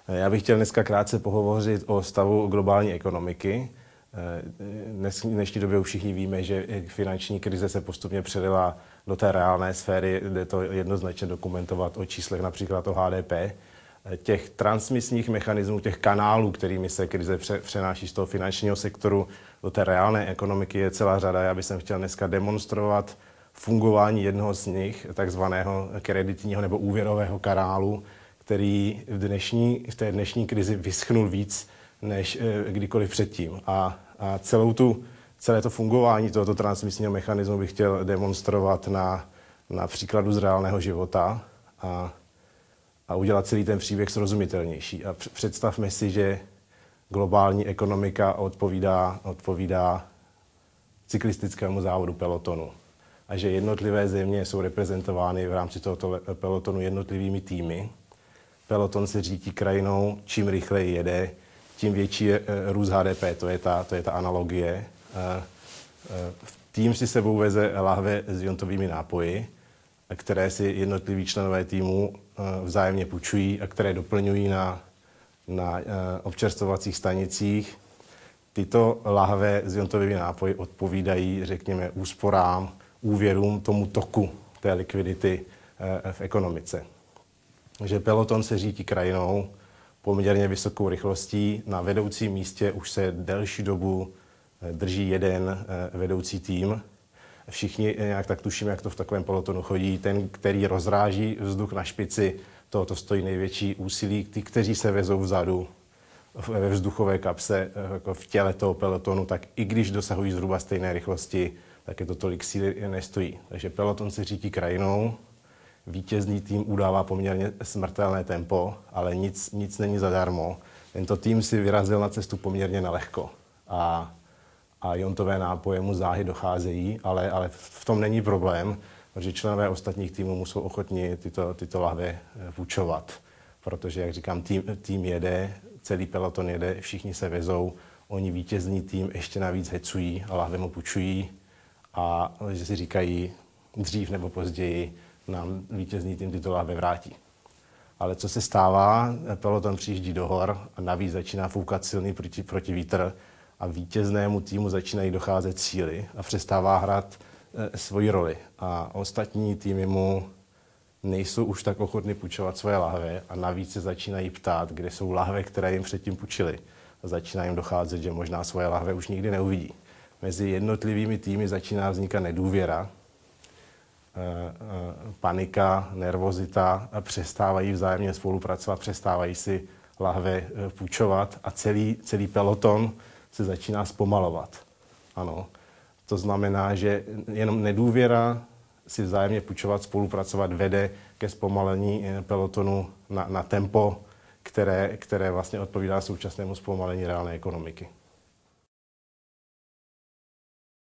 Já bych chtěl dneska krátce pohovořit o stavu globální ekonomiky. V dnešní době už všichni víme, že finanční krize se postupně přelila do té reálné sféry, jde to jednoznačně dokumentovat o číslech, například o HDP. Těch transmisních mechanismů, těch kanálů, kterými se krize přenáší z toho finančního sektoru do té reálné ekonomiky, je celá řada. Já bych chtěl dneska demonstrovat fungování jednoho z nich, takzvaného kreditního nebo úvěrového kanálu, který v té dnešní krizi vyschnul víc než kdykoliv předtím. A celé to fungování tohoto transmisního mechanismu bych chtěl demonstrovat na příkladu z reálného života a udělat celý ten příběh srozumitelnější. A představme si, že globální ekonomika odpovídá cyklistickému závodu pelotonu a že jednotlivé země jsou reprezentovány v rámci tohoto pelotonu jednotlivými týmy. Peloton se řítí krajinou, čím rychleji jede, tím větší je růst HDP, to je ta analogie. Tým si sebou veze lahve s iontovými nápoji, které si jednotliví členové týmu vzájemně půjčují a které doplňují na občerstvovacích stanicích. Tyto lahve s iontovými nápoji odpovídají, řekněme, úsporám, úvěrům, tomu toku té likvidity v ekonomice. Že peloton se řítí krajinou poměrně vysokou rychlostí. Na vedoucím místě už se delší dobu drží jeden vedoucí tým. Všichni nějak tak tušíme, jak to v takovém pelotonu chodí. Ten, který rozráží vzduch na špici, to stojí největší úsilí. Ty, kteří se vezou vzadu ve vzduchové kapse jako v těle toho pelotonu, tak i když dosahují zhruba stejné rychlosti, tak je to tolik síly nestojí. Takže peloton se řítí krajinou. Vítězný tým udává poměrně smrtelné tempo, ale nic není zadarmo. Tento tým si vyrazil na cestu poměrně nelehko a iontové nápoje mu záhy docházejí, ale v tom není problém, protože členové ostatních týmů jsou ochotni tyto lahve půjčovat. Protože, jak říkám, tým jede, celý peloton jede, všichni se vezou, oni vítězný tým ještě navíc hecují a lahve mu půjčují a že si říkají, dřív nebo později nám vítězný tým tyto lahve vrátí. Ale co se stává? Peloton přijíždí do hor a navíc začíná foukat silný protivítr a vítěznému týmu začínají docházet síly a přestává hrát svoji roli. A ostatní týmy mu nejsou už tak ochotny půjčovat svoje lahve a navíc se začínají ptát, kde jsou lahve, které jim předtím půjčili. A začíná jim docházet, že možná svoje lahve už nikdy neuvidí. Mezi jednotlivými týmy začíná vznikat nedůvěra, panika, nervozita a přestávají vzájemně spolupracovat, přestávají si lahve půjčovat a celý peloton se začíná zpomalovat. Ano. To znamená, že jenom nedůvěra si vzájemně půjčovat, spolupracovat vede ke zpomalení pelotonu na tempo, které vlastně odpovídá současnému zpomalení reálné ekonomiky.